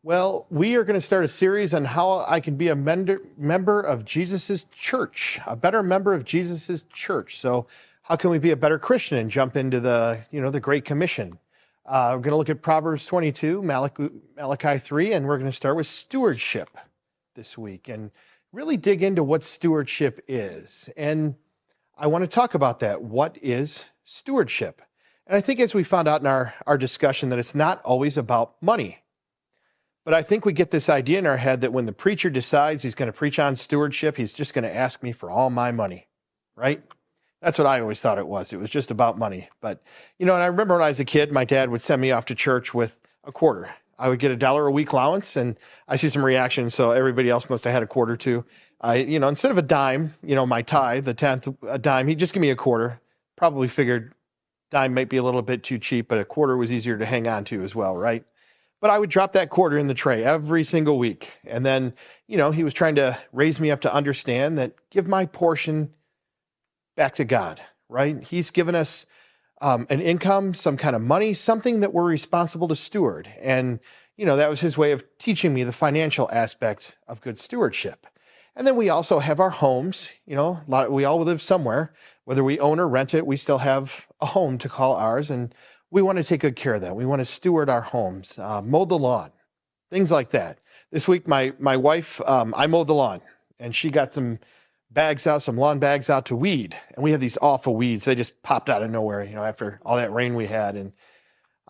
Well, we are going to start a series on how I can be a member of Jesus's church, a better member of Jesus's church. So, how can we be a better Christian and jump into the Great Commission? We're going to look at Proverbs 22, Malachi 3, and we're going to start with stewardship this week and really dig into what stewardship is. And I want to talk about that. What is stewardship? And I think as we found out in our discussion that it's not always about money. But I think we get this idea in our head that when the preacher decides he's going to preach on stewardship, he's just going to ask me for all my money, right? That's what I always thought it was. It was just about money. But, and I remember when I was a kid, my dad would send me off to church with a quarter. I would get $1 a week allowance, and I see some reaction, so everybody else must have had a quarter too. Instead of a dime, my tithe, the tenth, a dime, he'd just give me a quarter. Probably figured dime might be a little bit too cheap, but a quarter was easier to hang on to as well, right? But I would drop that quarter in the tray every single week. And then, he was trying to raise me up to understand that give my portion back to God, right? He's given us an income, some kind of money, something that we're responsible to steward. And, that was his way of teaching me the financial aspect of good stewardship. And then we also have our homes, we all live somewhere, whether we own or rent it, we still have a home to call ours. And we want to take good care of that. We want to steward our homes, mow the lawn, things like that. This week, my wife, I mowed the lawn, and she got some lawn bags out to weed. And we had these awful weeds. They just popped out of nowhere, after all that rain we had. And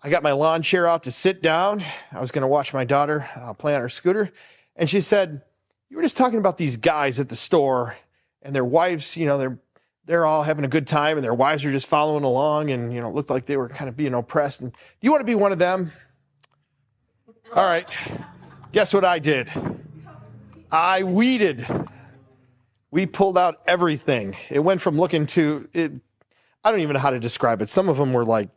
I got my lawn chair out to sit down. I was going to watch my daughter play on her scooter. And she said, "You were just talking about these guys at the store and their wives, they're all having a good time and their wives are just following along and, it looked like they were kind of being oppressed. And do you want to be one of them?" All right. Guess what I did? I weeded. We pulled out everything. It went from looking to it. I don't even know how to describe it. Some of them were like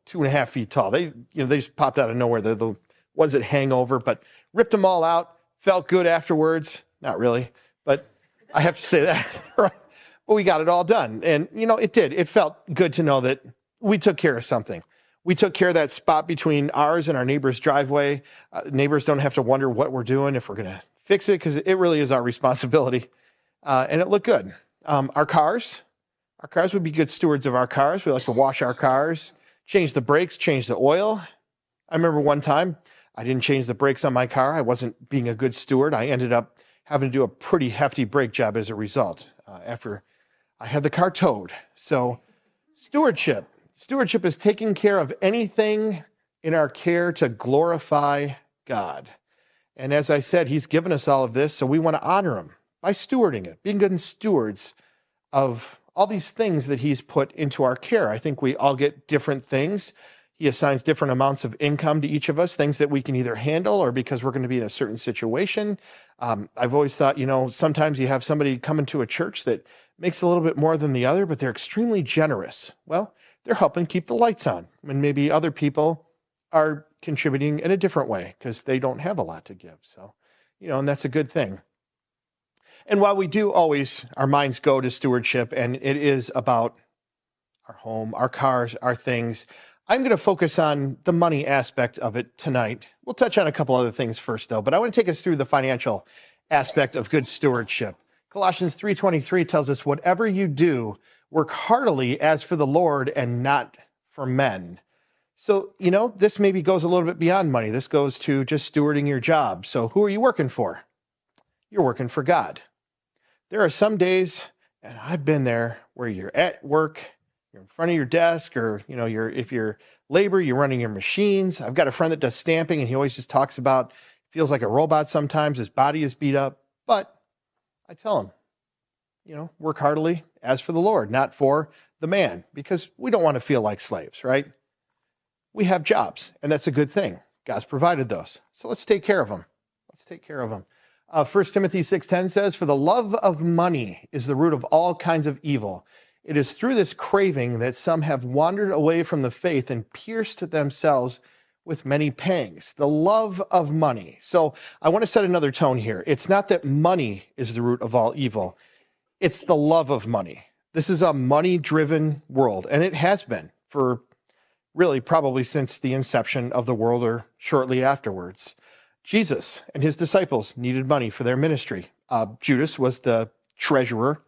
2.5 feet tall. They just popped out of nowhere. They're the ones that hang over, but ripped them all out. Felt good afterwards. Not really, but I have to say that, right? But we got it all done. And, it did. It felt good to know that we took care of something. We took care of that spot between ours and our neighbor's driveway. Neighbors don't have to wonder what we're doing, if we're going to fix it, because it really is our responsibility. And it looked good. Our cars would be good stewards of our cars. We like to wash our cars, change the brakes, change the oil. I remember one time I didn't change the brakes on my car. I wasn't being a good steward. I ended up having to do a pretty hefty brake job as a result after I had the car towed. So stewardship is taking care of anything in our care to glorify God. And as I said, he's given us all of this, so we want to honor him by stewarding it, being good stewards of all these things that he's put into our care. I think we all get different things. He assigns different amounts of income to each of us, things that we can either handle or because we're going to be in a certain situation. I've always thought, sometimes you have somebody come into a church that makes a little bit more than the other, but they're extremely generous. Well, they're helping keep the lights on. And maybe other people are contributing in a different way because they don't have a lot to give. So, and that's a good thing. And while we do always, our minds go to stewardship, and it is about our home, our cars, our things, I'm going to focus on the money aspect of it tonight. We'll touch on a couple other things first, though, but I want to take us through the financial aspect of good stewardship. Colossians 3:23 tells us, "Whatever you do, work heartily as for the Lord and not for men." So, this maybe goes a little bit beyond money. This goes to just stewarding your job. So who are you working for? You're working for God. There are some days, and I've been there, where you're at work, you're in front of your desk, or, if you're labor, you're running your machines. I've got a friend that does stamping, and he always just talks about, feels like a robot sometimes, his body is beat up, but I tell him, work heartily as for the Lord, not for the man, because we don't want to feel like slaves, right? We have jobs, and that's a good thing. God's provided those. So let's take care of them. 1 Timothy 6:10 says, "For the love of money is the root of all kinds of evil. It is through this craving that some have wandered away from the faith and pierced themselves with many pangs." The love of money. So I want to set another tone here. It's not that money is the root of all evil. It's the love of money. This is a money-driven world, and it has been for really probably since the inception of the world or shortly afterwards. Jesus and his disciples needed money for their ministry. Judas was the treasurer,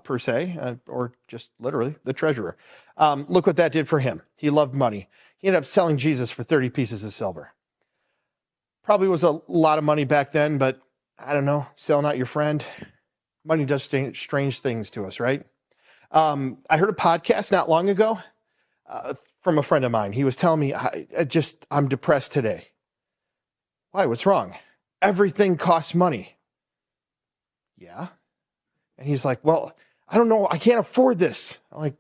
per se, or just literally the treasurer. Look what that did for him. He loved money. He ended up selling Jesus for 30 pieces of silver. Probably was a lot of money back then, but I don't know, sell not your friend. Money does strange things to us, right? I heard a podcast not long ago from a friend of mine. He was telling me, I'm depressed today. Why? What's wrong? Everything costs money. Yeah. And he's like, well, I don't know. I can't afford this. I'm like,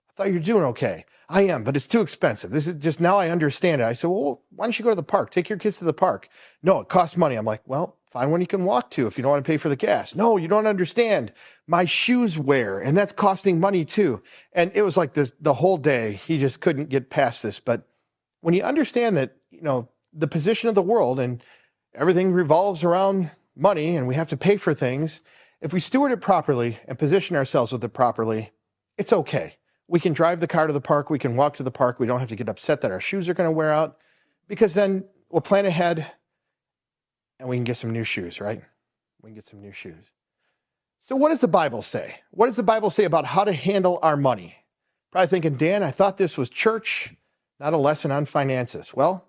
I thought you were doing okay. I am, but it's too expensive. This is just, now I understand it. I said, well, why don't you go to the park? Take your kids to the park. No, it costs money. I'm like, well, find one you can walk to if you don't want to pay for the gas. No, you don't understand. My shoes wear, and that's costing money too. And it was like this the whole day. He just couldn't get past this. But when you understand that, the position of the world and everything revolves around money and we have to pay for things, if we steward it properly and position ourselves with it properly, it's okay. We can drive the car to the park. We can walk to the park. We don't have to get upset that our shoes are going to wear out, because then we'll plan ahead and we can get some new shoes, right? We can get some new shoes. So what does the Bible say? What does the Bible say about how to handle our money? Probably thinking, Dan, I thought this was church, not a lesson on finances. Well,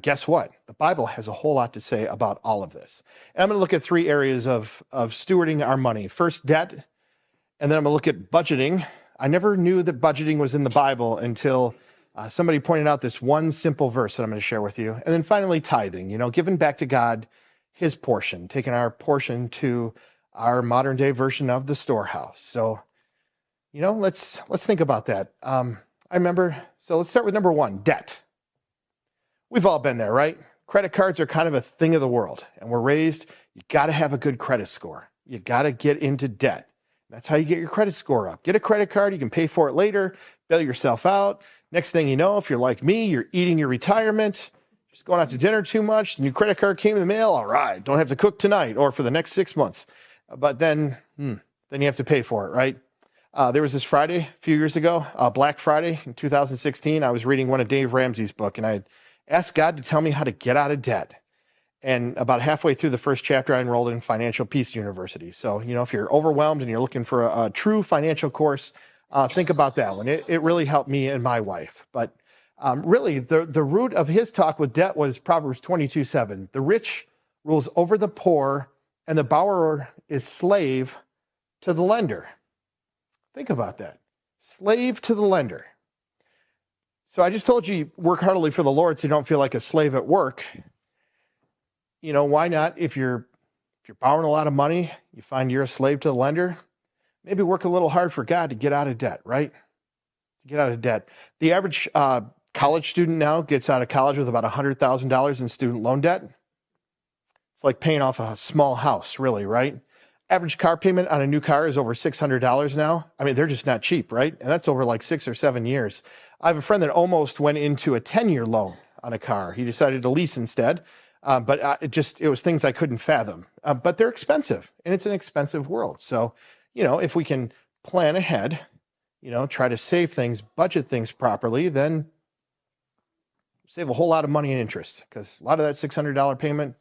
guess what? The Bible has a whole lot to say about all of this. And I'm going to look at 3 areas of stewarding our money. First, debt, and then I'm going to look at budgeting. I never knew that budgeting was in the Bible until somebody pointed out this one simple verse that I'm going to share with you. And then finally, tithing, giving back to God his portion, taking our portion to our modern day version of the storehouse. So, let's think about that. So let's start with number 1, debt. We've all been there, right? Credit cards are kind of a thing of the world, and we're raised, you got to have a good credit score. You got to get into debt. That's how you get your credit score up. Get a credit card, you can pay for it later, bail yourself out. Next thing you know, if you're like me, you're eating your retirement, just going out to dinner too much, the new credit card came in the mail, all right, don't have to cook tonight or for the next 6 months. But then you have to pay for it, right? There was this Friday a few years ago, Black Friday in 2016. I was reading one of Dave Ramsey's book, and I asked God to tell me how to get out of debt. And about halfway through the first chapter, I enrolled in Financial Peace University. So, if you're overwhelmed and you're looking for a true financial course, think about that one. It really helped me and my wife. But really, the root of his talk with debt was Proverbs 22:7. The rich rules over the poor, and the borrower is slave to the lender. Think about that. Slave to the lender. So I just told you, work heartily for the Lord so you don't feel like a slave at work. Why not, if you're borrowing a lot of money, you find you're a slave to the lender, maybe work a little hard for God to get out of debt, right? To get out of debt. The average college student now gets out of college with about $100,000 in student loan debt. It's like paying off a small house, really, right? Average car payment on a new car is over $600 now. I mean, they're just not cheap, right? And that's over like 6 or 7 years. I have a friend that almost went into a 10-year loan on a car. He decided to lease instead, but it was things I couldn't fathom. But they're expensive, and it's an expensive world. So, if we can plan ahead, try to save things, budget things properly, then save a whole lot of money in interest, because a lot of that $600 payment,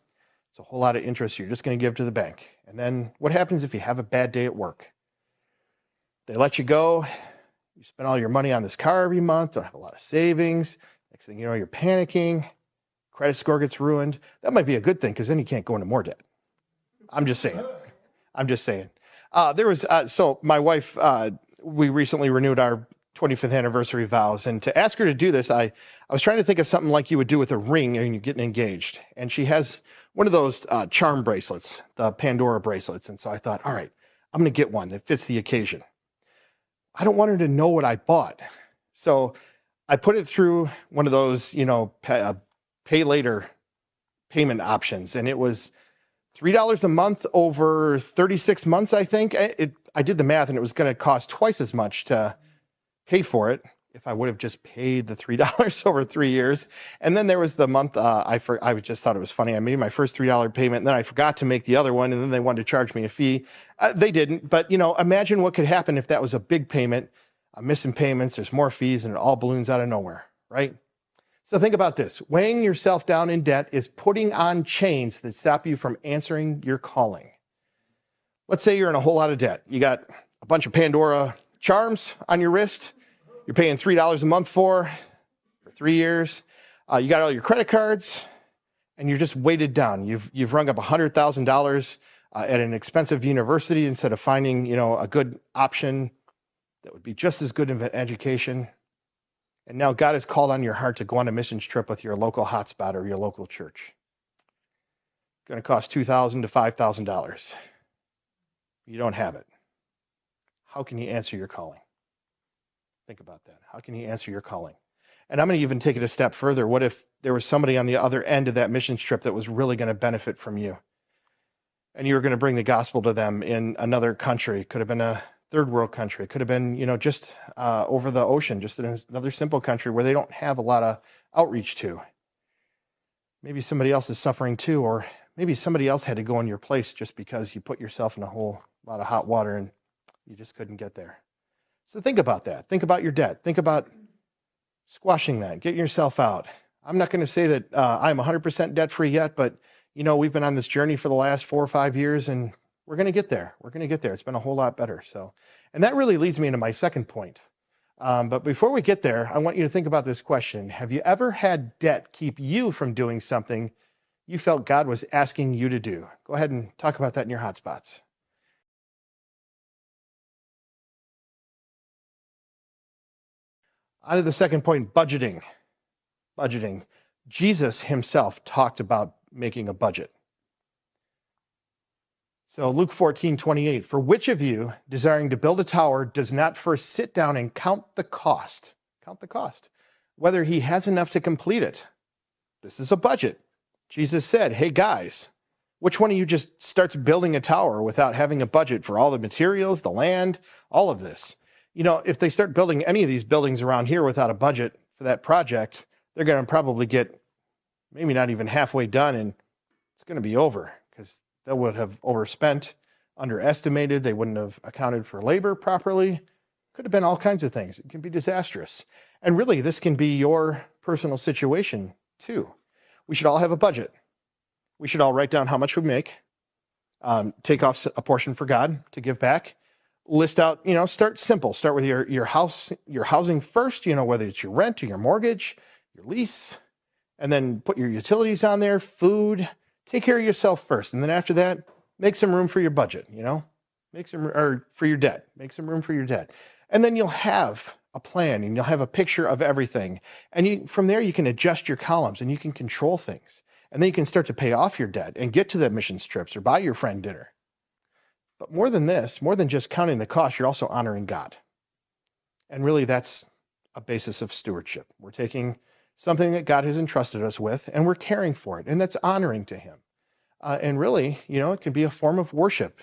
it's a whole lot of interest you're just going to give to the bank. And then what happens if you have a bad day at work? They let you go. You spend all your money on this car every month, don't have a lot of savings. Next thing you know, you're panicking. Credit score gets ruined. That might be a good thing, because then you can't go into more debt. I'm just saying. So my wife, we recently renewed our 25th anniversary vows. And to ask her to do this, I was trying to think of something like you would do with a ring and you're getting engaged. And she has one of those charm bracelets, the Pandora bracelets. And so I thought, all right, I'm going to get one that fits the occasion. I don't want her to know what I bought. So I put it through one of those, pay later payment options. And it was $3 a month over 36 months, I think. I did the math, and it was going to cost twice as much to pay for it if I would have just paid the $3 over 3 years. And then there was the month, I just thought it was funny. I made my first $3 payment, and then I forgot to make the other one, and then they wanted to charge me a fee. They didn't, but imagine what could happen if that was a big payment. I'm missing payments, there's more fees, and it all balloons out of nowhere, right? So think about this. Weighing yourself down in debt is putting on chains that stop you from answering your calling. Let's say you're in a whole lot of debt. You got a bunch of Pandora charms on your wrist. You're paying $3 a month for 3 years. You got all your credit cards, and you're just weighted down. You've rung up $100,000 at an expensive university instead of finding, a good option that would be just as good of an education. And now God has called on your heart to go on a missions trip with your local hotspot or your local church. It's going to cost $2,000 to $5,000. You don't have it. How can you answer your calling? Think about that. How can you answer your calling? And I'm going to even take it a step further. What if there was somebody on the other end of that missions trip that was really going to benefit from you? And you were going to bring the gospel to them in another country. Could have been a third world country. Could have been, just over the ocean, just in another simple country where they don't have a lot of outreach to. Maybe somebody else is suffering too, or maybe somebody else had to go in your place just because you put yourself in a whole lot of hot water and you just couldn't get there. So think about that. Think about your debt. Think about squashing that, getting yourself out. I'm not going to say that I'm 100% debt free yet, but we've been on this journey for the last 4 or 5 years, and we're going to get there. We're going to get there. It's been a whole lot better. And that really leads me into my second point. But before we get there, I want you to think about this question. Have you ever had debt keep you from doing something you felt God was asking you to do? Go ahead and talk about that in your hotspots. On to the second point, budgeting. Budgeting. Jesus himself talked about making a budget. So Luke 14:28, for which of you, desiring to build a tower, does not first sit down and count the cost, whether he has enough to complete it? This is a budget. Jesus said, hey guys, which one of you just starts building a tower without having a budget for all the materials, the land, all of this? If they start building any of these buildings around here without a budget for that project, they're going to probably get maybe not even halfway done, and it's going to be over because they would have overspent, underestimated. They wouldn't have accounted for labor properly. Could have been all kinds of things. It can be disastrous. And really, this can be your personal situation too. We should all have a budget. We should all write down how much we make, take off a portion for God to give back. List out, start simple. Start with your housing first, whether it's your rent or your mortgage, your lease, and then put your utilities on there, food. Take care of yourself first. And then after that, make some room for your budget, for your debt. Make some room for your debt. And then you'll have a plan and you'll have a picture of everything. And from there, you can adjust your columns and you can control things. And then you can start to pay off your debt and get to the missions trips or buy your friend dinner. But more than this, more than just counting the cost, you're also honoring God. And really, that's a basis of stewardship. We're taking something that God has entrusted us with, and we're caring for it, and that's honoring to him. And really, it can be a form of worship.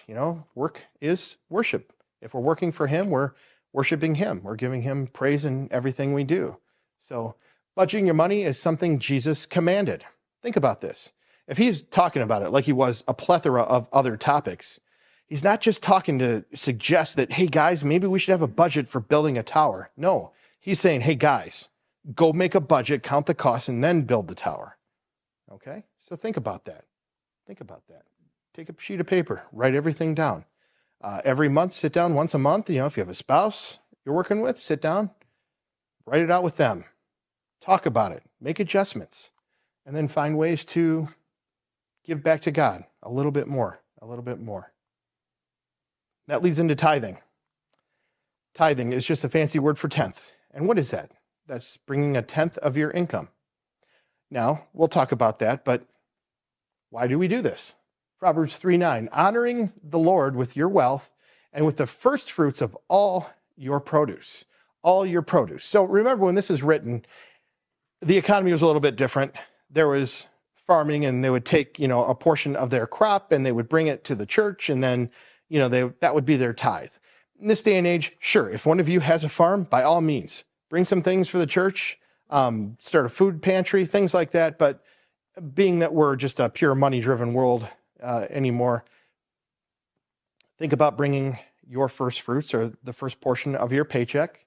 Work is worship. If we're working for him, we're worshiping him. We're giving him praise in everything we do. So budgeting your money is something Jesus commanded. Think about this. If he's talking about it like he was a plethora of other topics, he's not just talking to suggest that, hey, guys, maybe we should have a budget for building a tower. No, he's saying, hey, guys, go make a budget, count the costs, and then build the tower. Okay? So think about that. Take a sheet of paper, write everything down. Every month, sit down once a month. If you have a spouse you're working with, sit down, write it out with them. Talk about it. Make adjustments. And then find ways to give back to God a little bit more. That leads into tithing. Tithing is just a fancy word for tenth. And what is that? That's bringing a tenth of your income. Now, we'll talk about that, but why do we do this? Proverbs 3:9, honoring the Lord with your wealth and with the first fruits of all your produce. All your produce. So remember when this is written, the economy was a little bit different. There was farming, and they would take, a portion of their crop and they would bring it to the church, and then, that would be their tithe. In this day and age, sure, if one of you has a farm, by all means, bring some things for the church, start a food pantry, things like that. But being that we're just a pure money-driven world anymore, think about bringing your first fruits or the first portion of your paycheck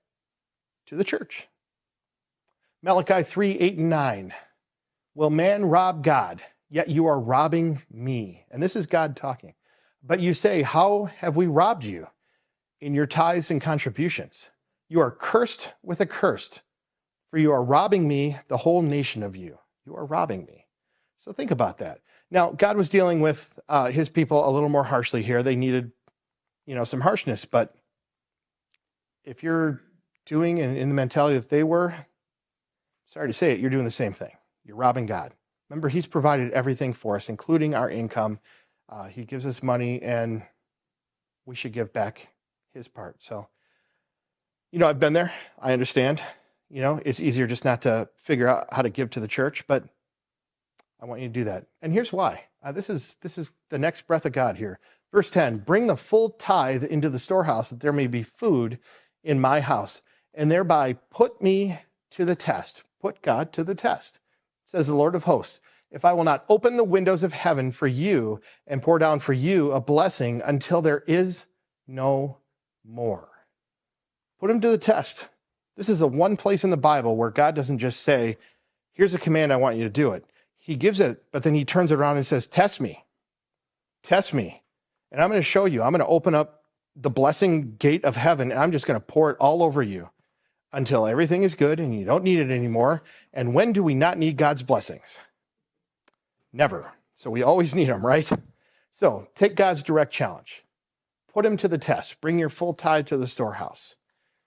to the church. Malachi 3, 8, and 9. Will man rob God? Yet you are robbing me. And this is God talking. But you say, how have we robbed you? In your tithes and contributions. You are cursed with a curse, for you are robbing me, the whole nation of you. You are robbing me. So think about that. Now, God was dealing with his people a little more harshly here. They needed, some harshness. But if you're doing in the mentality that they were, sorry to say it, you're doing the same thing. You're robbing God. Remember, he's provided everything for us, including our income. He gives us money, and we should give back his part. So, I've been there. I understand. It's easier just not to figure out how to give to the church, but I want you to do that. And here's why. This is the next breath of God here. Verse 10, bring the full tithe into the storehouse that there may be food in my house, and thereby put me to the test. Put God to the test, says the Lord of hosts. If I will not open the windows of heaven for you and pour down for you a blessing until there is no more. Put him to the test. This is the one place in the Bible where God doesn't just say, here's a command, I want you to do it. He gives it, but then he turns it around and says, test me. Test me. And I'm going to show you. I'm going to open up the blessing gate of heaven, and I'm just going to pour it all over you until everything is good and you don't need it anymore. And when do we not need God's blessings? Never. So we always need them, right? So take God's direct challenge. Put him to the test. Bring your full tithe to the storehouse.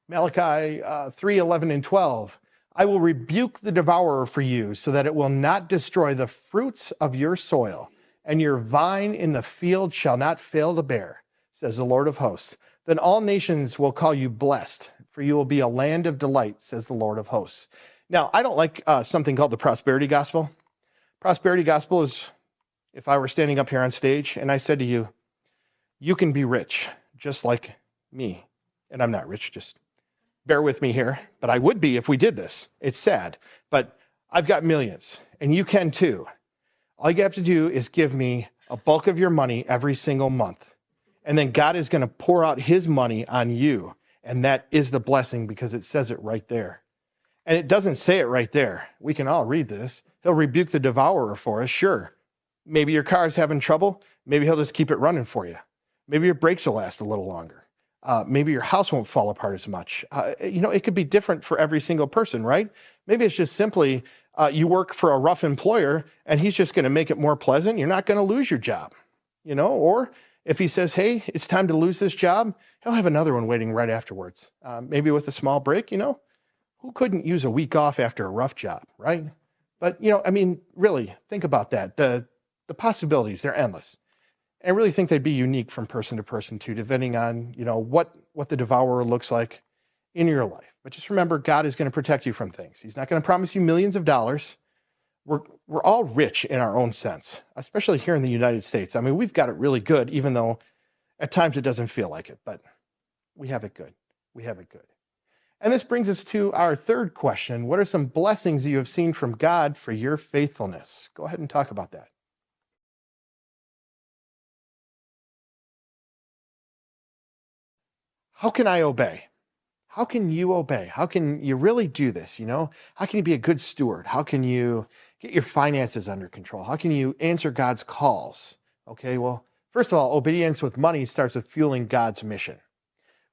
Malachi 3, 11, and 12. I will rebuke the devourer for you so that it will not destroy the fruits of your soil, and your vine in the field shall not fail to bear, says the Lord of hosts. Then all nations will call you blessed, for you will be a land of delight, says the Lord of hosts. Now, I don't like something called the prosperity gospel. Prosperity gospel is if I were standing up here on stage and I said to you, you can be rich just like me. And I'm not rich, just bear with me here, but I would be if we did this. It's sad, but I've got millions and you can too. All you have to do is give me a bulk of your money every single month. And then God is going to pour out his money on you. And that is the blessing because it says it right there. And it doesn't say it right there. We can all read this. He'll rebuke the devourer for us, sure. Maybe your car is having trouble. Maybe he'll just keep it running for you. Maybe your brakes will last a little longer. Maybe your house won't fall apart as much. It could be different for every single person, right? Maybe it's just simply you work for a rough employer and he's just going to make it more pleasant. You're not going to lose your job, or if he says, hey, it's time to lose this job, he'll have another one waiting right afterwards. Maybe with a small break, who couldn't use a week off after a rough job, right? But, really think about that. The possibilities, they're endless. And I really think they'd be unique from person to person too, depending on, what the devourer looks like in your life. But just remember, God is going to protect you from things. He's not going to promise you millions of dollars. We're all rich in our own sense, especially here in the United States. I mean, we've got it really good, even though at times it doesn't feel like it, but we have it good. We have it good. And this brings us to our third question. What are some blessings you have seen from God for your faithfulness? Go ahead and talk about that. How can I obey? How can you obey? How can you really do this? How can you be a good steward? How can you get your finances under control? How can you answer God's calls? Okay, well, first of all, obedience with money starts with fueling God's mission.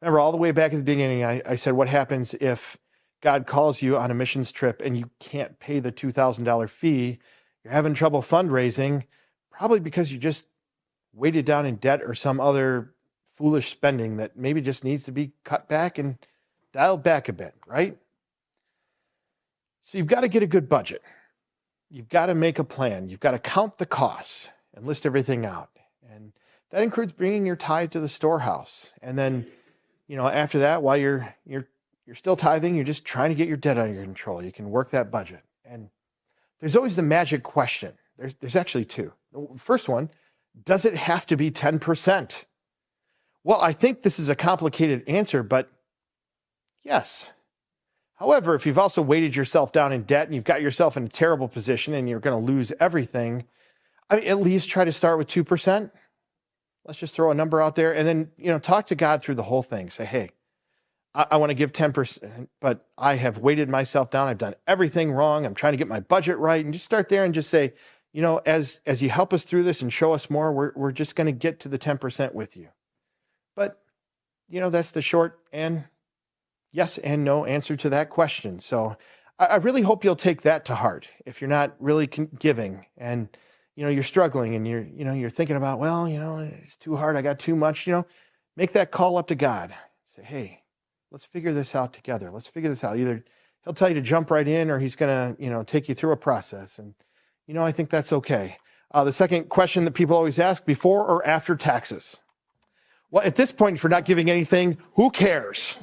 Remember, all the way back at the beginning, I said, what happens if God calls you on a missions trip and you can't pay the $2,000 fee? You're having trouble fundraising, probably because you just weighted down in debt or some other foolish spending that maybe just needs to be cut back and dialed back a bit, right? So you've got to get a good budget. You've got to make a plan. You've got to count the costs and list everything out. And that includes bringing your tithe to the storehouse. And then, after that, while you're still tithing, you're just trying to get your debt under control. You can work that budget. And there's always the magic question. There's actually two. The first one, does it have to be 10%? Well, I think this is a complicated answer, but yes. However, if you've also weighted yourself down in debt and you've got yourself in a terrible position and you're going to lose everything, at least try to start with 2%. Let's just throw a number out there and then, talk to God through the whole thing. Say, hey, I want to give 10%, but I have weighted myself down. I've done everything wrong. I'm trying to get my budget right. And just start there and just say, as you help us through this and show us more, we're just going to get to the 10% with you. But, that's the short and yes and no answer to that question. So I really hope you'll take that to heart. If you're not really giving and, you're struggling and you're thinking about, well, it's too hard. I got too much, make that call up to God. Say, hey, let's figure this out together. Let's figure this out. Either he'll tell you to jump right in or he's going to, take you through a process. And, I think that's okay. The second question that people always ask, before or after taxes? Well, at this point, if you're not giving anything, who cares?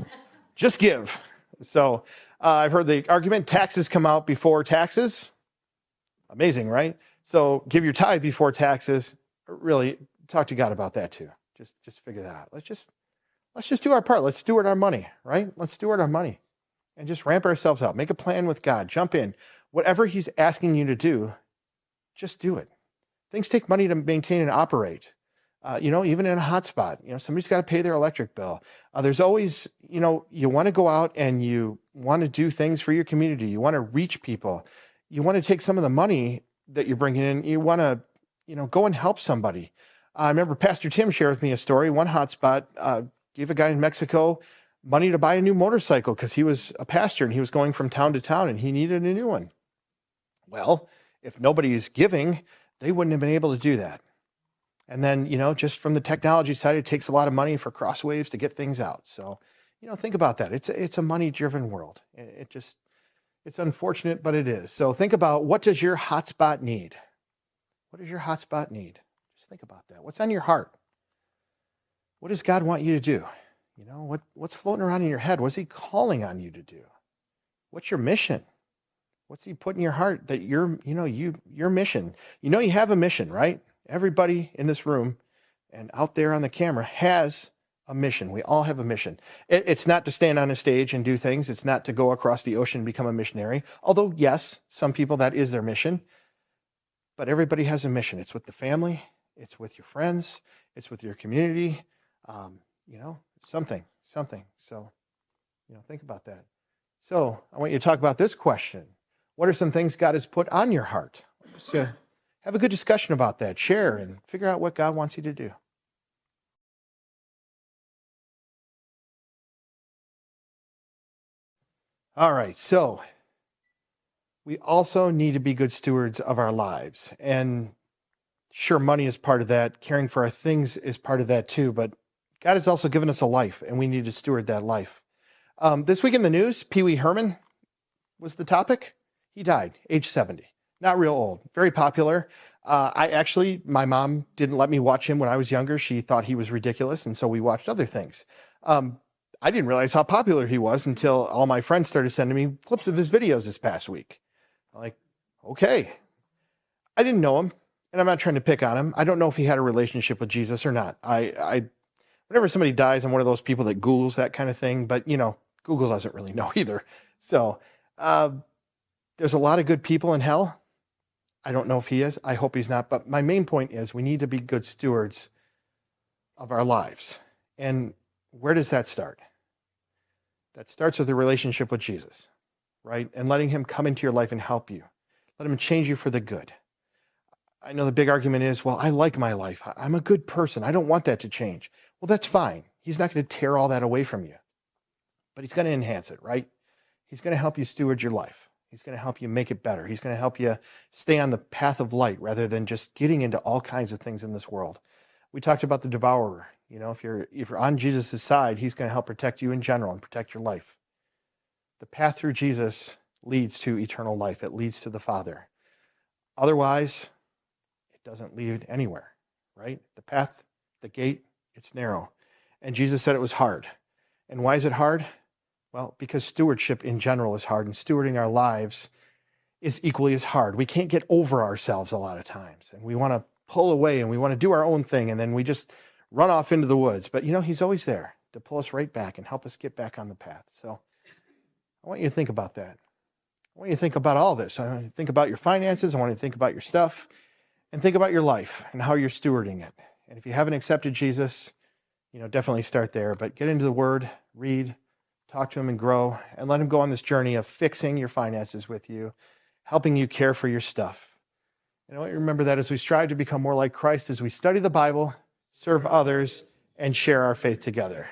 Just give. So I've heard the argument, taxes come out before taxes. Amazing, right? So give your tithe before taxes. Really, talk to God about that too. Just figure that out. Let's just do our part. Let's steward our money, right? Let's steward our money and just ramp ourselves up. Make a plan with God. Jump in. Whatever he's asking you to do, just do it. Things take money to maintain and operate. Even in a hotspot, somebody's got to pay their electric bill. There's always, you want to go out and you want to do things for your community. You want to reach people. You want to take some of the money that you're bringing in. You want to, go and help somebody. I remember Pastor Tim shared with me a story. One hotspot gave a guy in Mexico money to buy a new motorcycle because he was a pastor and he was going from town to town and he needed a new one. Well, if nobody is giving, they wouldn't have been able to do that. And then, just from the technology side, it takes a lot of money for Crosswaves to get things out. So, think about that. It's a money-driven world. It's unfortunate, but it is. So think about, what does your hotspot need? What does your hotspot need? Just think about that. What's on your heart? What does God want you to do? What's floating around in your head? What's he calling on you to do? What's your mission? What's he put in your heart that your mission? You have a mission, right? Everybody in this room and out there on the camera has a mission. We all have a mission. It's not to stand on a stage and do things. It's not to go across the ocean and become a missionary. Although, yes, some people, that is their mission. But everybody has a mission. It's with the family. It's with your friends. It's with your community. Something. So, think about that. So I want you to talk about this question. What are some things God has put on your heart? So have a good discussion about that. Share and figure out what God wants you to do. All right, so we also need to be good stewards of our lives. And sure, money is part of that. Caring for our things is part of that too. But God has also given us a life, and we need to steward that life. This week in the news, Pee Wee Herman was the topic. He died, age 70. Not real old, very popular. My mom didn't let me watch him when I was younger. She thought he was ridiculous, and so we watched other things. I didn't realize how popular he was until all my friends started sending me clips of his videos this past week. I'm like, okay. I didn't know him, and I'm not trying to pick on him. I don't know if he had a relationship with Jesus or not. Whenever somebody dies, I'm one of those people that Googles that kind of thing, but, Google doesn't really know either. So there's a lot of good people in hell. I don't know if he is. I hope he's not. But my main point is we need to be good stewards of our lives. And where does that start? That starts with a relationship with Jesus, right? And letting him come into your life and help you. Let him change you for the good. I know the big argument is, well, I like my life. I'm a good person. I don't want that to change. Well, that's fine. He's not going to tear all that away from you. But he's going to enhance it, right? He's going to help you steward your life. He's going to help you make it better. He's going to help you stay on the path of light rather than just getting into all kinds of things in this world. We talked about the devourer. If you're on Jesus' side, he's going to help protect you in general and protect your life. The path through Jesus leads to eternal life. It leads to the Father. Otherwise, it doesn't lead anywhere, right? The path, the gate, it's narrow. And Jesus said it was hard. And why is it hard? Well, because stewardship in general is hard, and stewarding our lives is equally as hard. We can't get over ourselves a lot of times, and we want to pull away, and we want to do our own thing, and then we just run off into the woods. But, he's always there to pull us right back and help us get back on the path. So I want you to think about that. I want you to think about all this. I want you to think about your finances. I want you to think about your stuff, and think about your life and how you're stewarding it. And if you haven't accepted Jesus, definitely start there. But get into the Word, read, talk to him and grow, and let him go on this journey of fixing your finances with you, helping you care for your stuff. And I want you to remember that as we strive to become more like Christ, as we study the Bible, serve others, and share our faith together.